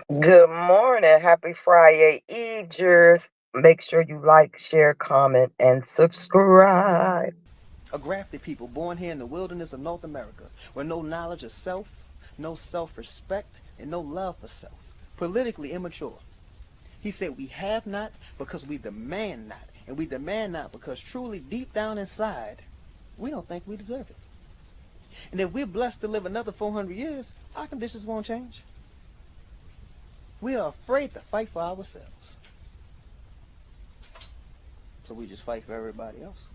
Good morning. Happy Friday Eve, Jers. Make sure you like, share, comment, and subscribe. A grafted people born here in the wilderness of North America, where no knowledge of self, no self-respect, and no love for self. Politically immature. He said we have not because we demand not. And we demand not because truly deep down inside, we don't think we deserve it. And if we're blessed to live another 400 years, our conditions won't change. We are afraid to fight for ourselves. So we just fight for everybody else.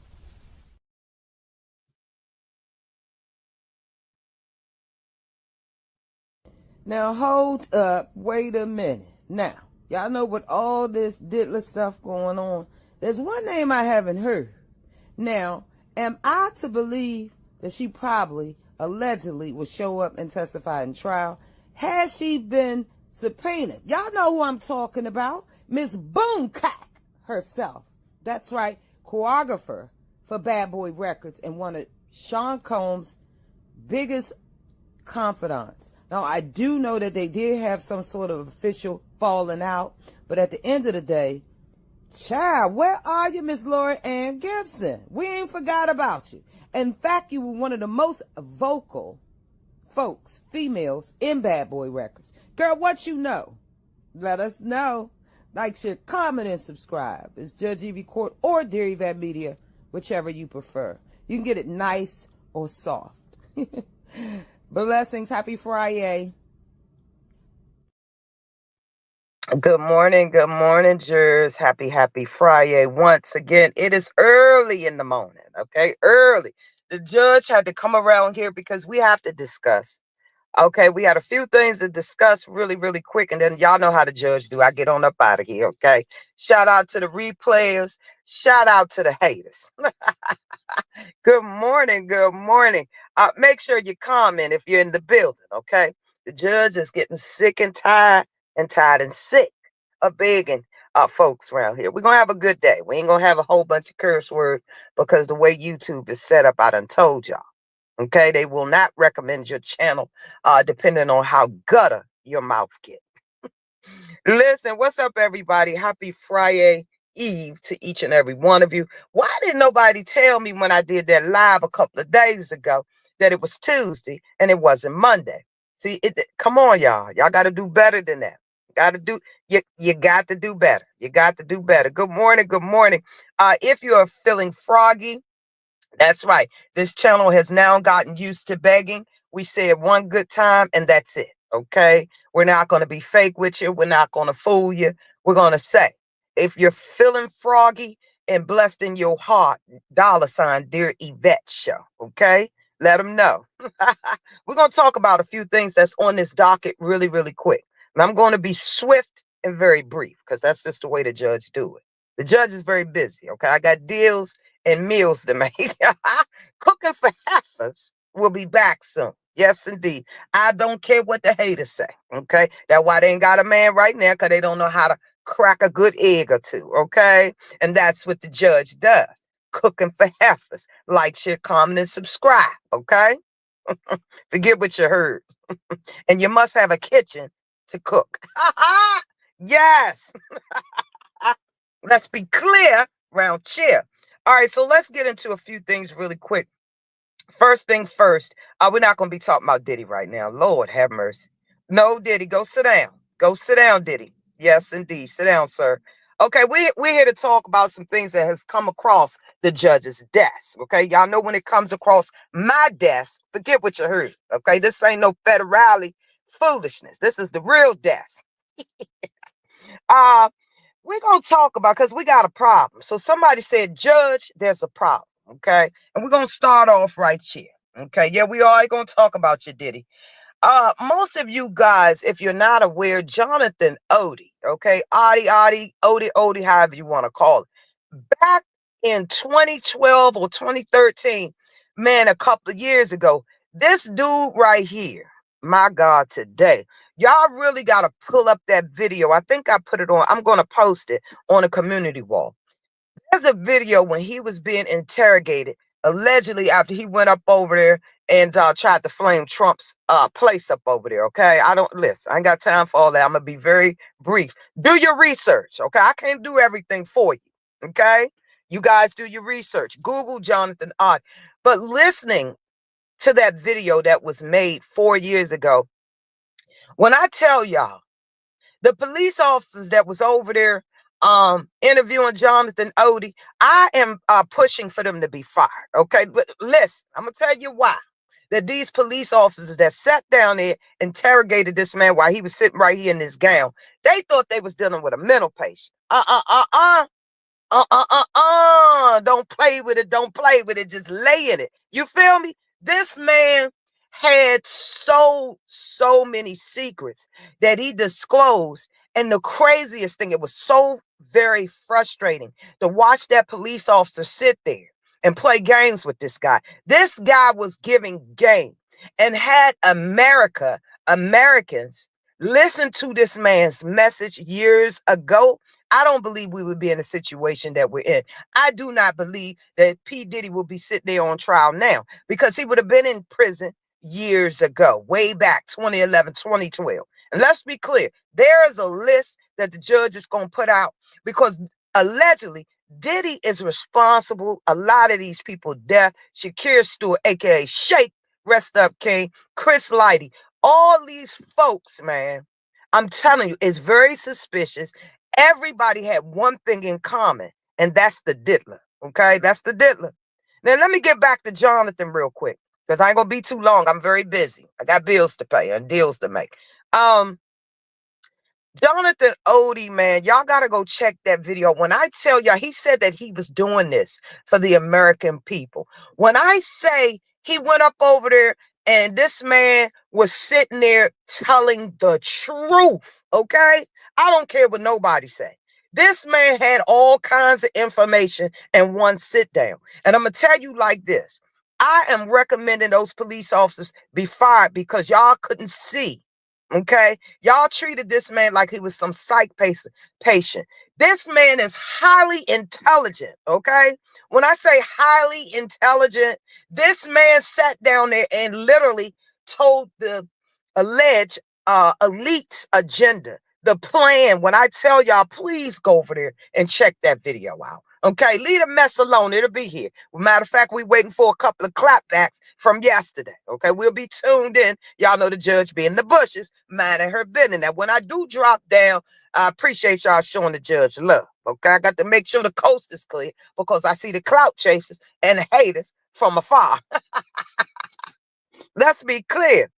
Now hold up, wait a minute. Now, y'all know with all this diddler stuff going on, there's one name I haven't heard. Now, am I to believe that she probably, allegedly, will show up and testify in trial? Has she been subpoenaed? Y'all know who I'm talking about. Miss Boomcock herself. That's right, choreographer for Bad Boy Records and one of Sean Combs' biggest confidants. Now, I do know that they did have some sort of official falling out, but at the end of the day, child, where are you, Miss Laura Ann Gibson? We ain't forgot about you. In fact, you were one of the most vocal folks, females, in Bad Boy Records. Girl, what you know? Let us know. Like, share, comment, and subscribe. It's Judge Evie Court or Dear Yvette Media, whichever you prefer. You can get it nice or soft. Blessings. Happy Friday. Good morning, Jers. Happy Friday. Once again, it is early in the morning, okay? Early. The judge had to come around here because we have to discuss. Okay, we had a few things to discuss really quick, and then y'all know how the judge do. I get on up out of here, okay? Shout out to the replayers. Shout out to the haters. Good morning. Good morning. Make sure you comment if you're in the building, okay? The judge is getting sick and tired and sick of begging folks around here. We're going to have a good day. We ain't going to have a whole bunch of curse words because the way YouTube is set up, I done told y'all. Okay, they will not recommend your channel depending on how gutter your mouth get. Listen, what's up, everybody? Happy Friday Eve to each and every one of you. Why didn't nobody tell me when I did that live a couple of days ago that it was Tuesday and it wasn't Monday? See, come on, y'all. Y'all got to do better than that. You got to do better. You got to do better. Good morning. Good morning. If you are feeling froggy, that's right. This channel has now gotten used to begging. We say it one good time and that's it. Okay. We're not going to be fake with you. We're not going to fool you. We're going to say, if you're feeling froggy and blessed in your heart, $ Dear Yvette Show. Okay. Let them know. We're going to talk about a few things that's on this docket really quick. And I'm going to be swift and very brief because that's just the way the judge do it. The judge is very busy. Okay. I got deals and meals to make. Cooking for heifers will be back soon. Yes, indeed. I don't care what the haters say. Okay. That's why they ain't got a man right now, because they don't know how to crack a good egg or two. Okay. And that's what the judge does. Cooking for heifers. Like, share, comment, and subscribe. Okay. Forget what you heard. And you must have a kitchen to cook. Yes. Let's be clear round here. All right, so let's get into a few things really quick. First thing first, we're not going to be talking about Diddy right now. Lord have mercy. No, Diddy, go sit down. Go sit down, Diddy. Yes, indeed. Sit down, sir. Okay, we're here to talk about some things that has come across the judge's desk. Okay, y'all know when it comes across my desk, forget what you heard. Okay, this ain't no federale foolishness. This is the real desk. Uh, we're going to talk about, because we got a problem. So somebody said, Judge, there's a problem. Okay. And we're going to start off right here. Okay. Yeah, we are going to talk about you, Diddy. Most of you guys, if you're not aware, Jonathan Oddi, okay, Oddi, however you want to call it, back in 2012 or 2013, man, a couple of years ago, this dude right here, my God, today, y'all really got to pull up that video. I think I put it on. I'm going to post it on a community wall. There's a video when he was being interrogated allegedly after he went up over there and tried to flame Trump's place up over there. Okay, I don't listen. I ain't got time for all that. I'm gonna be very brief. Do your research. Okay, I can't do everything for you. Okay, you guys do your research. Google Jonathan Ott. But listening to that video that was made 4 years ago, when I tell y'all, the police officers that was over there interviewing Jonathan Oddi, I am pushing for them to be fired. Okay, but listen, I'm gonna tell you why. That these police officers that sat down there interrogated this man while he was sitting right here in this gown, they thought they was dealing with a mental patient. Don't play with it. Don't play with it. Just lay in it. You feel me? This man had so many secrets that he disclosed. And the craziest thing, it was so very frustrating to watch that police officer sit there and play games with this guy. This guy was giving game and had Americans listen to this man's message years ago. I don't believe we would be in a situation that we're in. I do not believe that P. Diddy will be sitting there on trial now because he would have been in prison years ago, way back 2011, 2012. And let's be clear, there is a list that the judge is going to put out because allegedly Diddy is responsible. A lot of these people death. Shakir Stewart, aka Shake, rest up King, Chris Lighty, all these folks, man, I'm telling you, it's very suspicious. Everybody had one thing in common, and that's the diddler. Okay, that's the diddler. Now let me get back to Jonathan real quick because I ain't gonna be too long. I'm very busy. I got bills to pay and deals to make. Um, Jonathan Oddi, man, y'all gotta go check that video. When I tell y'all, he said that he was doing this for the American people. When I say he went up over there and this man was sitting there telling the truth, okay? I don't care what nobody say. This man had all kinds of information in one sit down. And I'm gonna tell you like this. I am recommending those police officers be fired because y'all couldn't see. Okay, y'all treated this man like he was some psych patient. This man is highly intelligent. Okay, when I say highly intelligent, this man sat down there and literally told the alleged elite's agenda, the plan. When I tell y'all, please go over there and check that video out. Okay, leave the mess alone. It'll be here. Matter of fact, we're waiting for a couple of clapbacks from yesterday. Okay, we'll be tuned in. Y'all know the judge be in the bushes, minding her business. Now, when I do drop down, I appreciate y'all showing the judge love. Okay, I got to make sure the coast is clear because I see the clout chasers and the haters from afar. Let's be clear.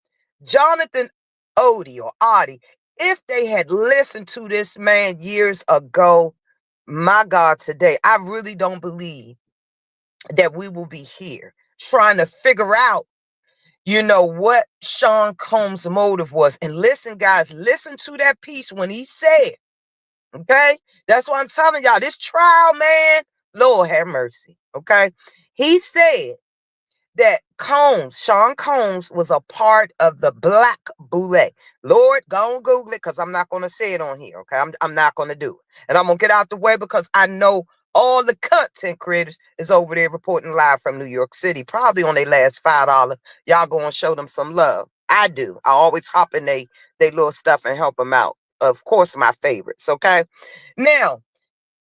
Jonathan Oddi or Oddi, if they had listened to this man years ago, my God, today, I really don't believe that we will be here trying to figure out, what Sean Combs' motive was. And listen, guys, listen to that piece when he said, okay? That's why I'm telling y'all, this trial, man, Lord have mercy, okay? He said that Sean Combs was a part of the Black Boule. Lord, go and Google it because I'm not going to say it on here, okay? I'm not going to do it. And I'm going to get out the way because I know all the content creators is over there reporting live from New York City, probably on their last $5. Y'all go and show them some love. I do. I always hop in they little stuff and help them out. Of course, my favorites, okay? Now,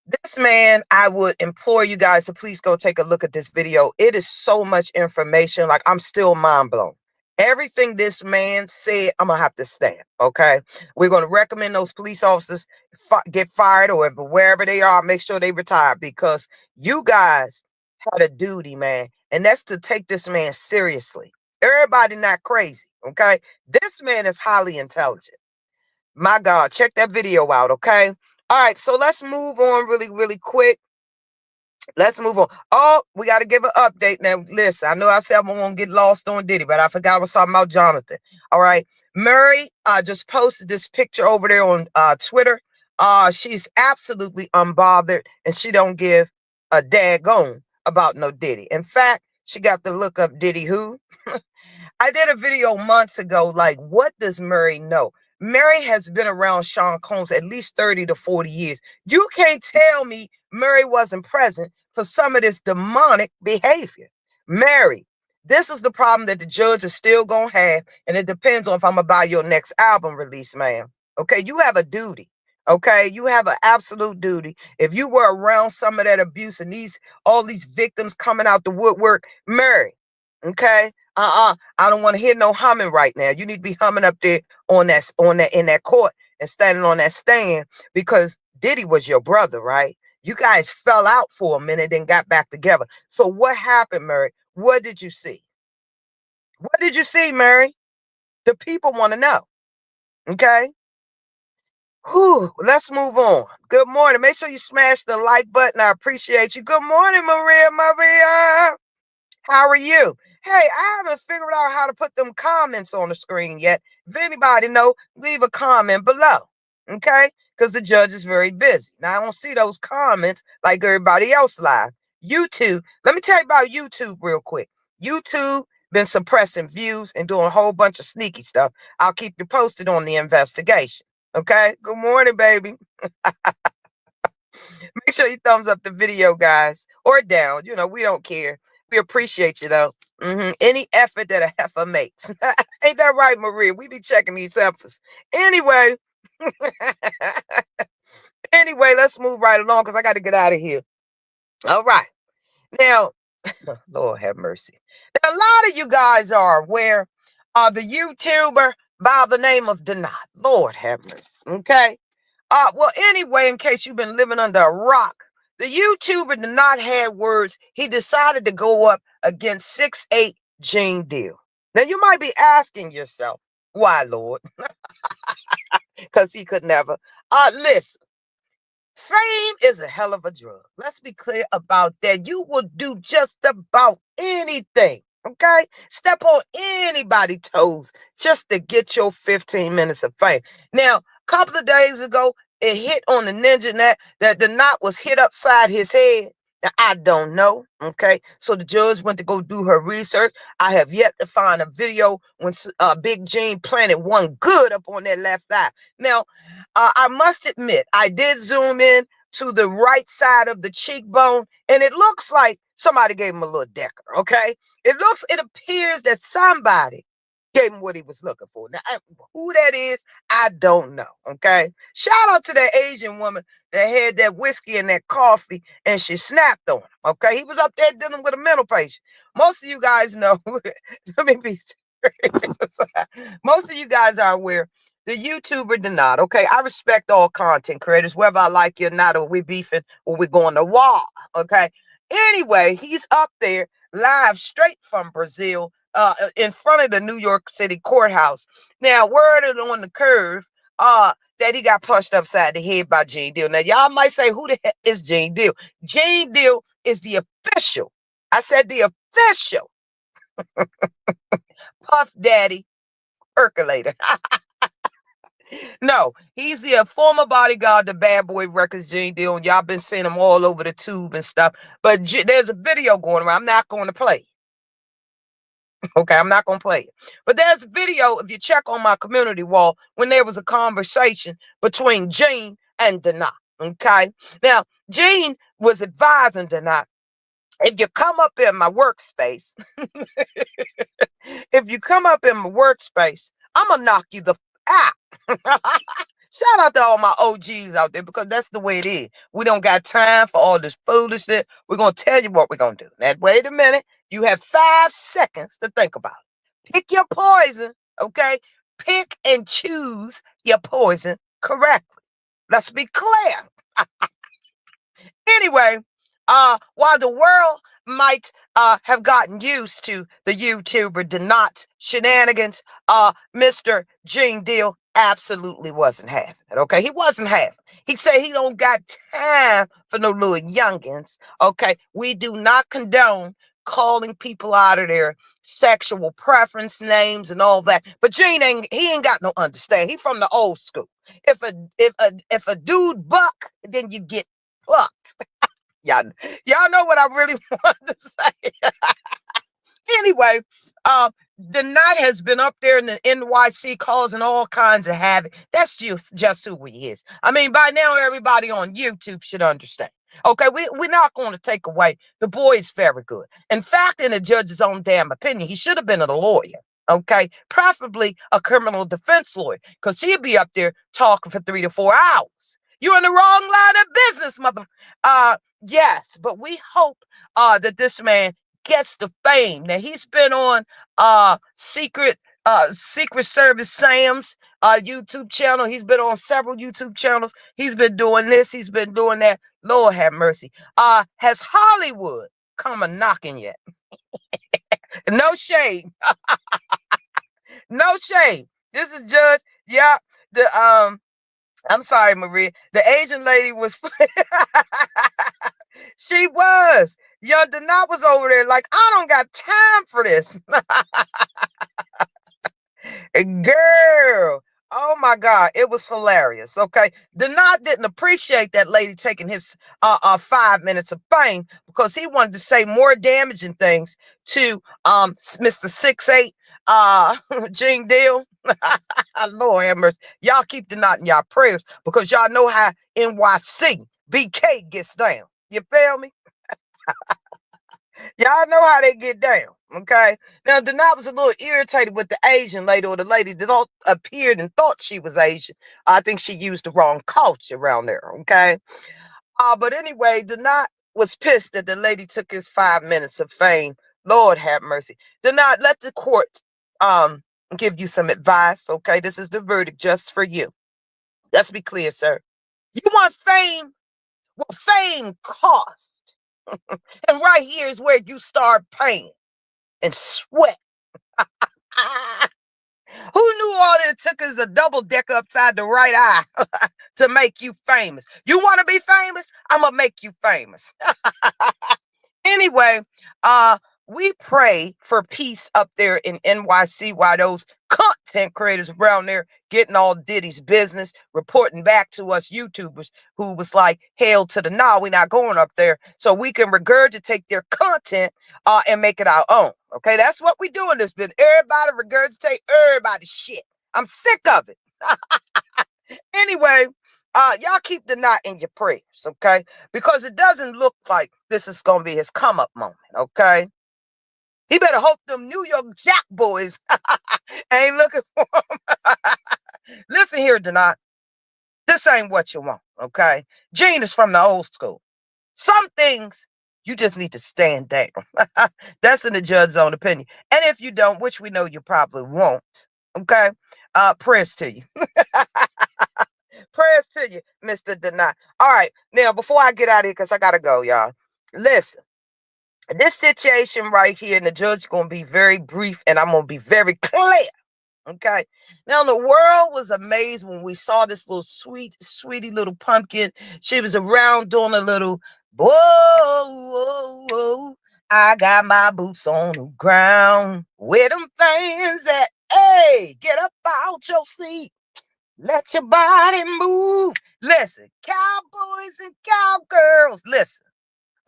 this man, I would implore you guys to please go take a look at this video. It is so much information. Like, I'm still mind blown. Everything this man said, I'm going to have to stand. Okay. We're going to recommend those police officers get fired or wherever they are, make sure they retire because you guys had a duty, man. And that's to take this man seriously. Everybody not crazy. Okay. This man is highly intelligent. My God, check that video out. Okay. All right, so let's move on really quick. Let's move on. Oh, we got to give an update now. Listen, I know I said I'm going to get lost on Diddy, but I forgot I was talking about Jonathan. All right. Murray just posted this picture over there on Twitter. She's absolutely unbothered, and she don't give a daggone about no Diddy. In fact, she got to look up Diddy who. I did a video months ago, like, what does Murray know? Murray has been around Sean Combs at least 30 to 40 years. You can't tell me Murray wasn't present for some of this demonic behavior. Mary, this is the problem that the judge is still going to have, and it depends on if I'm going to buy your next album release, ma'am. Okay, you have a duty. Okay, you have an absolute duty. If you were around some of that abuse and all these victims coming out the woodwork, Mary, okay, I don't want to hear no humming right now. You need to be humming up there in that court and standing on that stand, because Diddy was your brother, right? You guys fell out for a minute and got back together. So what happened, Mary? What did you see? What did you see, Mary? The people want to know. Okay. Whew, let's move on. Good morning. Make sure you smash the like button. I appreciate you. Good morning, Maria. Maria. How are you? Hey, I haven't figured out how to put them comments on the screen yet. If anybody know, leave a comment below. Okay? Because the judge is very busy. Now, I don't see those comments like everybody else live. YouTube, let me tell you about YouTube real quick. YouTube been suppressing views and doing a whole bunch of sneaky stuff. I'll keep you posted on the investigation. Okay? Good morning, baby. Make sure you thumbs up the video, guys, or down. We don't care. We appreciate you, though. Any effort that a heifer makes. Ain't that right, Maria? We be checking these efforts. Anyway, let's move right along because I got to get out of here. All right. Now, Lord have mercy. Now, a lot of you guys are aware of the YouTuber by the name of Denat. Lord have mercy. Okay. Well, anyway, in case you've been living under a rock, the YouTuber did not have words. He decided to go up against 6'8" Gene Deal. Now, you might be asking yourself, why, Lord? Because he could never. Listen, fame is a hell of a drug. Let's be clear about that. You will do just about anything. Okay? Step on anybody's toes just to get your 15 minutes of fame. Now, a couple of days ago, it hit on the ninja net that the knot was hit upside his head. Now, I don't know. Okay. So the judge went to go do her research. I have yet to find a video when Big Gene planted one good up on that left eye. Now, I must admit, I did zoom in to the right side of the cheekbone, and it looks like somebody gave him a little decker. Okay. It appears that somebody gave him what he was looking for. Now, who that is, I don't know. Okay. Shout out to that Asian woman that had that whiskey and that coffee and she snapped on him. Okay. He was up there dealing with a mental patient. Most of you guys know, let me be serious. Most of you guys are aware the YouTuber did not. Okay. I respect all content creators, whether I like you or not, or we're beefing or we're going to war. Okay. Anyway, he's up there live straight from Brazil, in front of the New York City courthouse. Now, word on the curve, that he got punched upside the head by Gene Deal. Now, y'all might say, who the heck is Gene Deal? Gene Deal is the official. I said the official Puff Daddy percolator. No, he's the former bodyguard, the Bad Boy Records, Gene Deal, and y'all been seeing him all over the tube and stuff. But there's a video going around. I'm not going to play. Okay, I'm not going to play it. But there's a video, if you check on my community wall, when there was a conversation between Gene and Denat. Okay. Now, Gene was advising Denat, if you come up in my workspace, I'm going to knock you the out. Shout out to all my OGs out there, because that's the way it is. We don't got time for all this foolishness. We're going to tell you what we're going to do. Now, wait a minute. You have 5 seconds to think about it. Pick your poison, okay? Pick and choose your poison correctly. Let's be clear. Anyway, while the world might have gotten used to the YouTuber Denat shenanigans, Mr. Gene Deal absolutely wasn't having it. Okay, he wasn't having it. He said he don't got time for no little youngins. Okay, we do not condone calling people out of their sexual preference names and all that. But Gene ain't got no understanding. He from the old school. If a dude buck, then you get plucked. Y'all know what I really want to say. Anyway, the Knot has been up there in the NYC causing all kinds of havoc. That's just who he is. I mean, by now everybody on YouTube should understand. Okay, we're not going to take away. The boy is very good. In fact, in the judge's own damn opinion, he should have been a lawyer. Okay, preferably a criminal defense lawyer, because he'd be up there talking for 3 to 4 hours. You're in the wrong line of business, mother. Yes, but we hope that this man gets the fame. Now he's been on Secret Service Sam's YouTube channel. He's been on several YouTube channels. He's been doing this. He's been doing that. Lord have mercy. Has Hollywood come a knocking yet? No shade. No shade. This is Judge. Yeah. The I'm sorry, Maria. The Asian lady was she was. Young Denat was over there like, I don't got time for this. Girl, oh my God, it was hilarious. Okay, Denat didn't appreciate that lady taking his 5 minutes of fame, because he wanted to say more damaging things to Mr. 6'8", Gene Deal. Lord have mercy. Y'all keep Denat in y'all prayers, because y'all know how NYC BK gets down. You feel me? Y'all know how they get down, okay? Now, Denat was a little irritated with the Asian lady, or the lady that all appeared and thought she was Asian. I think she used the wrong culture around there, okay? But anyway, Denat was pissed that the lady took his 5 minutes of fame. Lord have mercy. Denat, let the court give you some advice, okay? This is the verdict just for you. Let's be clear, sir. You want fame? Well, fame costs. And right here is where you start paying and sweat. Who knew all that it took is a double deck upside the right eye to make you famous? You want to be famous? I'm going to make you famous. Anyway, we pray for peace up there in NYC while those content creators around there getting all Diddy's business, reporting back to us YouTubers who was like, hell to the nah, we're not going up there, so we can regurgitate their content and make it our own. Okay, that's what we do in this business. Everybody regurgitate everybody's shit. I'm sick of it. Anyway, y'all keep Denat in your prayers, okay? Because it doesn't look like this is gonna be his come up moment, okay? He better hope them New York Jack boys ain't looking for him. Listen here, Denat. This ain't what you want, okay? Gene is from the old school. Some things you just need to stand down. That's in the judge's own opinion. And if you don't, which we know you probably won't, okay? Prayers to you. Prayers to you, Mr. Denat. All right, now before I get out of here, because I gotta go, y'all. Listen, this situation right here, and the judge is gonna be very brief, and I'm gonna be very clear. Okay. Now the world was amazed when we saw this little sweetie little pumpkin. She was around doing a little whoa, whoa, whoa. I got my boots on the ground. Where them fans at? Hey, get up out your seat. Let your body move. Listen, cowboys and cowgirls, listen.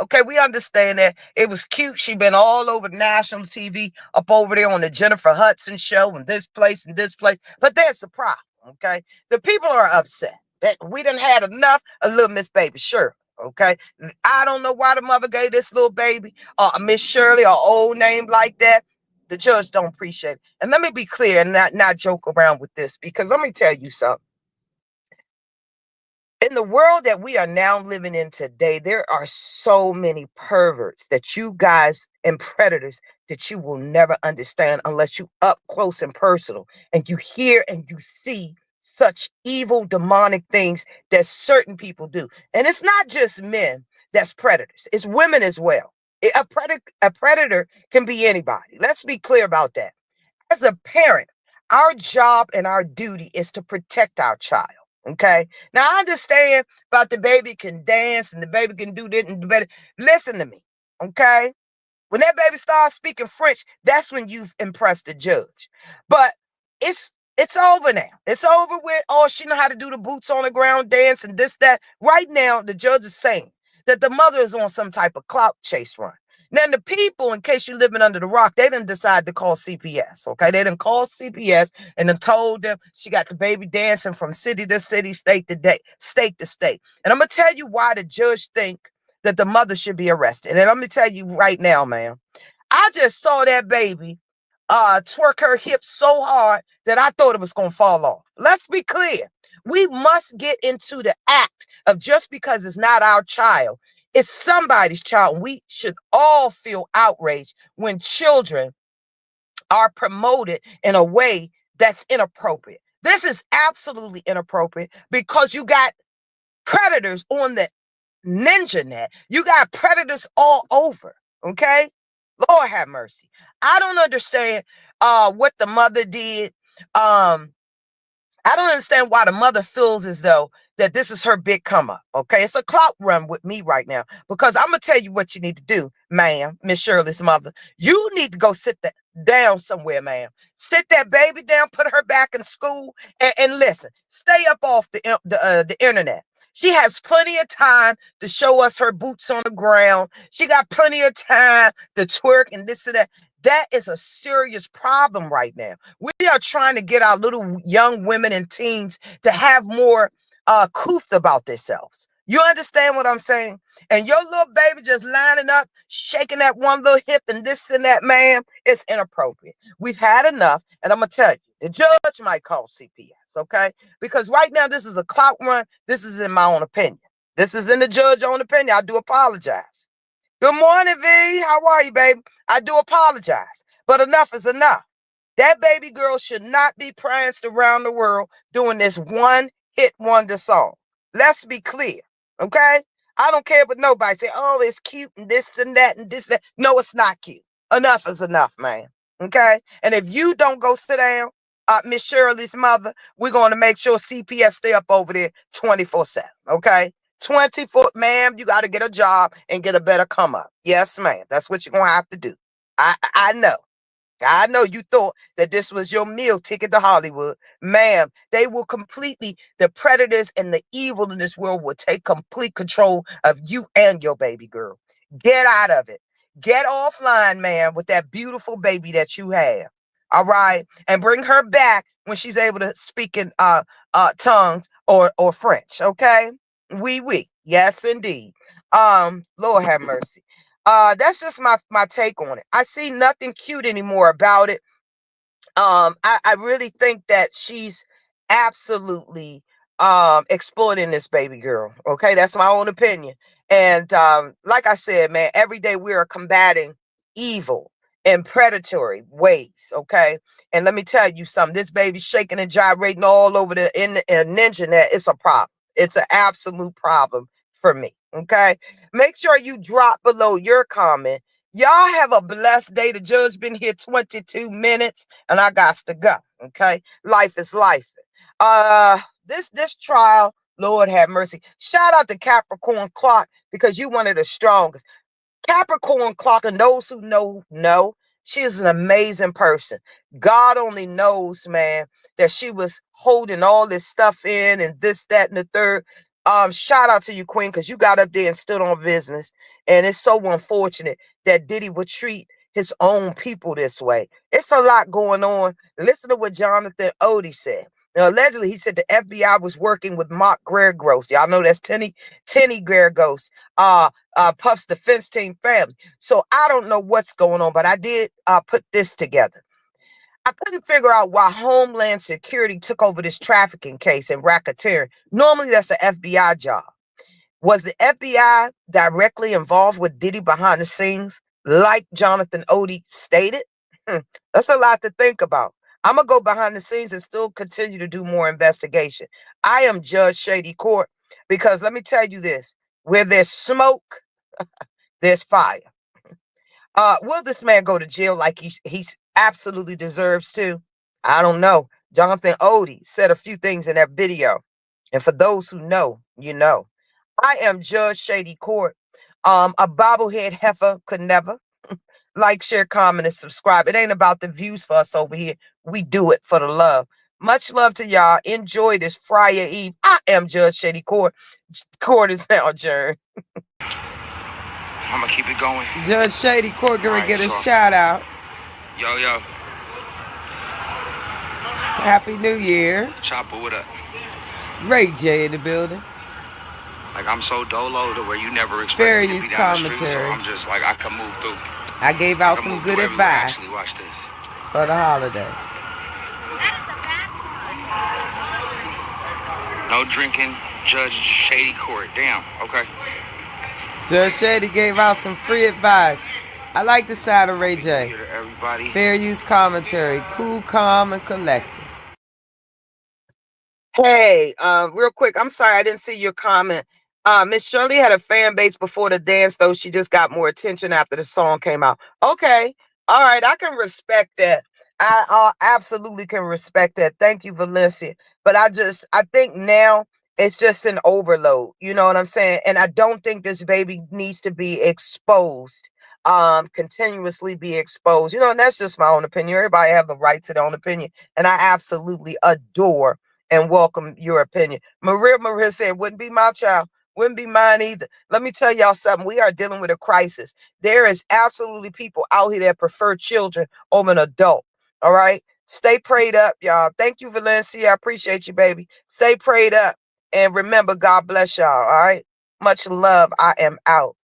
Okay, we understand that. It was cute. She been all over national TV, up over there on the Jennifer Hudson show, and this place and this place. But there's the problem, okay? The people are upset that we done had enough of little Miss Baby Shirley, okay? I don't know why the mother gave this little baby Miss Shirley, or old name like that. The judge don't appreciate it. And let me be clear and not joke around with this, because let me tell you something. In the world that we are now living in today, there are so many perverts that you guys and predators that you will never understand unless you up close and personal and you hear and you see such evil demonic things that certain people do. And it's not just men that's predators, it's women as well. A predator can be anybody. Let's be clear about that. As a parent, our job and our duty is to protect our child. Okay. Now I understand about the baby can dance and the baby can do this and the baby. Listen to me. Okay. When that baby starts speaking French, that's when you've impressed the judge. But it's over now. It's over with. Oh, she know how to do the boots on the ground dance and this, that. Right now, the judge is saying that the mother is on some type of clout chase run. Now, the people, in case you're living under the rock, they didn't decide to call CPS, okay? They didn't call CPS and then told them she got the baby dancing from city to city, state to state. And I'm going to tell you why the judge think that the mother should be arrested. And let me tell you right now, man, I just saw that baby twerk her hips so hard that I thought it was going to fall off. Let's be clear. We must get into the act of just because it's not our child, it's somebody's child. We should all feel outraged when children are promoted in a way that's inappropriate. This is absolutely inappropriate because you got predators on the ninja net. You got predators all over. Okay? Lord have mercy. I don't understand what the mother did. I don't understand why the mother feels as though that this is her big come up. Okay, it's a clout run with me right now because I'm gonna tell you what you need to do, ma'am, Miss Shirley's mother. You need to go sit down somewhere, ma'am. Sit that baby down, put her back in school, and listen. Stay up off the internet. She has plenty of time to show us her boots on the ground. She got plenty of time to twerk and this and that. That is a serious problem right now. We are trying to get our little young women and teens to have more couth about themselves. You understand what I'm saying? And your little baby just lining up, shaking that one little hip and this and that, man, it's inappropriate. We've had enough. And I'm going to tell you, the judge might call CPS, okay? Because right now, this is a clout run. This is in my own opinion. This is in the judge's own opinion. I do apologize. Good morning, V. How are you, baby? I do apologize, but enough is enough. That baby girl should not be pranced around the world doing this one-hit wonder song. Let's be clear, okay? I don't care what nobody say, oh, it's cute and this and that and this and that. No, it's not cute. Enough is enough, man, okay? And if you don't go sit down, Miss Shirley's mother, we're going to make sure CPS stay up over there 24/7, okay? 24, ma'am, you got to get a job and get a better come up. Yes, ma'am. That's what you're going to have to do. I know. I know you thought that this was your meal ticket to Hollywood. Ma'am, they will completely, the predators and the evil in this world will take complete control of you and your baby girl. Get out of it. Get offline, ma'am, with that beautiful baby that you have. All right. And bring her back when she's able to speak in tongues or French. Okay. Oui. Yes, indeed. Lord have mercy. That's just my take on it. I see nothing cute anymore about it. I really think that she's absolutely exploiting this baby girl. Okay, that's my own opinion. And like I said, man, every day we are combating evil in predatory ways. Okay, and let me tell you something. This baby's shaking and gyrating all over the ninja net. It's a problem. It's an absolute problem for me. Okay, make sure you drop below your comment. Y'all have a blessed day. The judge been here 22 minutes and I got to go. Okay. Life is life. This trial, Lord have mercy. Shout out to Capricorn Clark because you one of the strongest. Capricorn Clark, and those who know, she is an amazing person. God only knows, man, that she was holding all this stuff in and this, that, and the third. Shout out to you, Queen, because you got up there and stood on business. And it's so unfortunate that Diddy would treat his own people this way. It's a lot going on. Listen to what Jonathan Oddi said. Now, allegedly, he said the FBI was working with Mark Geragos. Y'all know that's Tenny Geragos, Puff's defense team family. So I don't know what's going on, but I did put this together. I couldn't figure out why Homeland Security took over this trafficking case in racketeering. Normally, that's an FBI job. Was the FBI directly involved with Diddy behind the scenes, like Jonathan Oddi stated? That's a lot to think about. I'm going to go behind the scenes and still continue to do more investigation. I am Judge Shady Court because let me tell you this, where there's smoke, there's fire. Will this man go to jail like he absolutely deserves to? I don't know. Jonathan Oddi said a few things in that video. And for those who know, you know. I am Judge Shady Court. A bobblehead heifer could never. Like, share, comment, and subscribe. It ain't about the views for us over here. We do it for the love. Much love to y'all. Enjoy this Friday Eve. I am Judge Shady Court. Court is now adjourned. I'm gonna keep it going. Judge Shady Court gonna get a shout out. Yo. Happy New Year. Chopper, what up? Ray J in the building. Like Like, I'm so dolo to where you never expect Fair me to use be down the street, so commentary. I'm just like, I can move through. I gave I out can some move good through everywhere. advice Actually, watch this. for the holiday. No drinking, Judge Shady Court. Damn, okay. Judge Shady gave out some free advice. I like the side of Ray Be J. clear to everybody. Fair use commentary. Cool, calm, and collected. Hey, real quick, I'm sorry I didn't see your comment. Miss Shirley had a fan base before the dance, though she just got more attention after the song came out. Okay, all right, I can respect that. I absolutely can respect that. Thank you, Valencia. But I think now it's just an overload. You know what I'm saying? And I don't think this baby needs to be exposed. Continuously be exposed. You know, and that's just my own opinion. Everybody have a right to their own opinion, and I absolutely adore and welcome your opinion. Maria said, wouldn't be my child, wouldn't be mine either. Let me tell y'all something. We are dealing with a crisis. There is absolutely people out here that prefer children over an adult. All right. Stay prayed up, y'all. Thank you, Valencia. I appreciate you, baby. Stay prayed up. And remember, God bless y'all. All right. Much love. I am out.